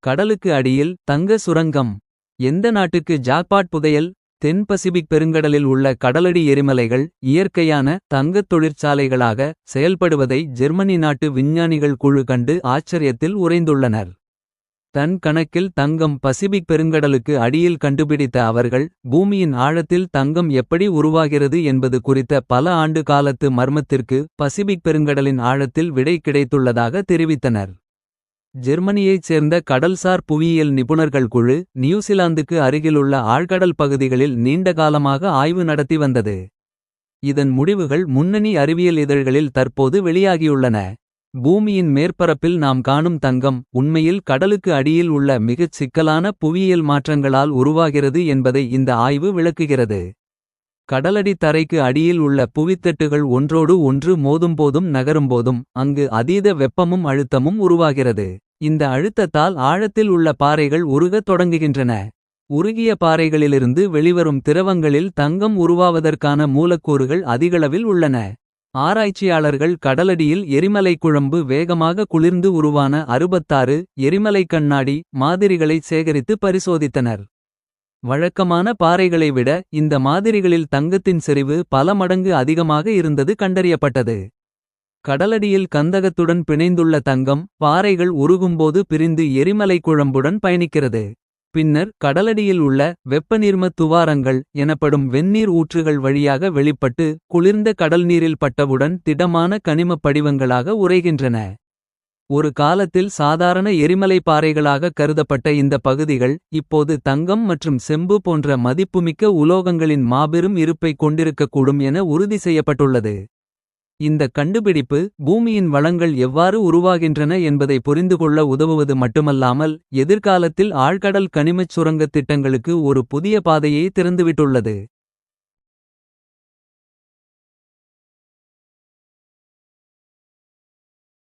கடலுக்கு அடியில் தங்க சுரங்கம். எந்த நாட்டுக்கு ஜாக்பாட் புதையல். தென் பசிபிக் பெருங்கடலில் உள்ள கடலடி எரிமலைகள் இயற்கையான தங்கத் தொழிற்சாலைகளாக செயல்படுவதை ஜெர்மனி நாட்டு விஞ்ஞானிகள் குழு கண்டு ஆச்சரியத்தில் உறைந்துள்ளனர். தன் கணக்கில் தங்கம் பசிபிக் பெருங்கடலுக்கு அடியில் கண்டுபிடித்த அவர்கள் பூமியின் ஆழத்தில் தங்கம் எப்படி உருவாகிறது என்பது குறித்த பல ஆண்டு காலத்து மர்மத்திற்கு பசிபிக் பெருங்கடலின் ஆழத்தில் விடை கிடைத்துள்ளதாக தெரிவித்தனர். ஜெர்மனியைச் சேர்ந்த கடல்சார் புவியியல் நிபுணர்கள் குழு நியூசிலாந்துக்கு அருகிலுள்ள ஆழ்கடல் பகுதிகளில் நீண்டகாலமாக ஆய்வு நடத்தி வந்தது. இதன் முடிவுகள் முன்னணி அறிவியல் இதழ்களில் தற்போது வெளியாகியுள்ளன. பூமியின் மேற்பரப்பில் நாம் காணும் தங்கம் உண்மையில் கடலுக்கு அடியில் உள்ள மிகச் சிக்கலான புவியியல் மாற்றங்களால் உருவாகிறது என்பதை இந்த ஆய்வு விளக்குகிறது. கடலடி தரைக்கு அடியில் உள்ள புவித்தட்டுகள் ஒன்றோடு ஒன்று மோதும்போதும் நகரும்போதும் அங்கு அதீத வெப்பமும் அழுத்தமும் உருவாகிறது. இந்த அழுத்தத்தால் ஆழத்தில் உள்ள பாறைகள் உருகத் தொடங்குகின்றன. உருகிய பாறைகளிலிருந்து வெளிவரும் திரவங்களில் தங்கம் உருவாவதற்கான மூலக்கூறுகள் அதிகளவில் உள்ளன. ஆராய்ச்சியாளர்கள் கடலடியில் எரிமலை குழம்பு வேகமாக குளிர்ந்து உருவான 66 எரிமலை கண்ணாடி மாதிரிகளை சேகரித்து பரிசோதித்தனர். வழக்கமான பாறைகளை விட இந்த மாதிரிகளில் தங்கத்தின் செறிவு பல மடங்கு அதிகமாக இருந்தது கண்டறியப்பட்டது. கடலடியில் கந்தகத்துடன் பிணைந்துள்ள தங்கம் பாறைகள் உருகும்போது பிரிந்து எரிமலை குழம்புடன் பயணிக்கிறது. பின்னர் கடலடியில் உள்ள வெப்பநீர்ம துவாரங்கள் எனப்படும் வெந்நீர் ஊற்றுகள் வழியாக வெளிப்பட்டு குளிர்ந்த கடல் நீரில் பட்டவுடன் திடமான கனிமப் படிவங்களாக உறைகின்றன. ஒரு காலத்தில் சாதாரண எரிமலை பாறைகளாக கருதப்பட்ட இந்த பகுதிகள் இப்போது தங்கம் மற்றும் செம்பு போன்ற மதிப்புமிக்க உலோகங்களின் மாபெரும் இருப்பை கொண்டிருக்கக்கூடும் என உறுதி செய்யப்பட்டுள்ளது. இந்த கண்டுபிடிப்பு பூமியின் வளங்கள் எவ்வாறு உருவாகின்றன என்பதை புரிந்துகொள்ள உதவுவது மட்டுமல்லாமல் எதிர்காலத்தில் ஆழ்கடல் கனிமச் சுரங்கத் திட்டங்களுக்கு ஒரு புதிய பாதையை திறந்துவிட்டுள்ளது.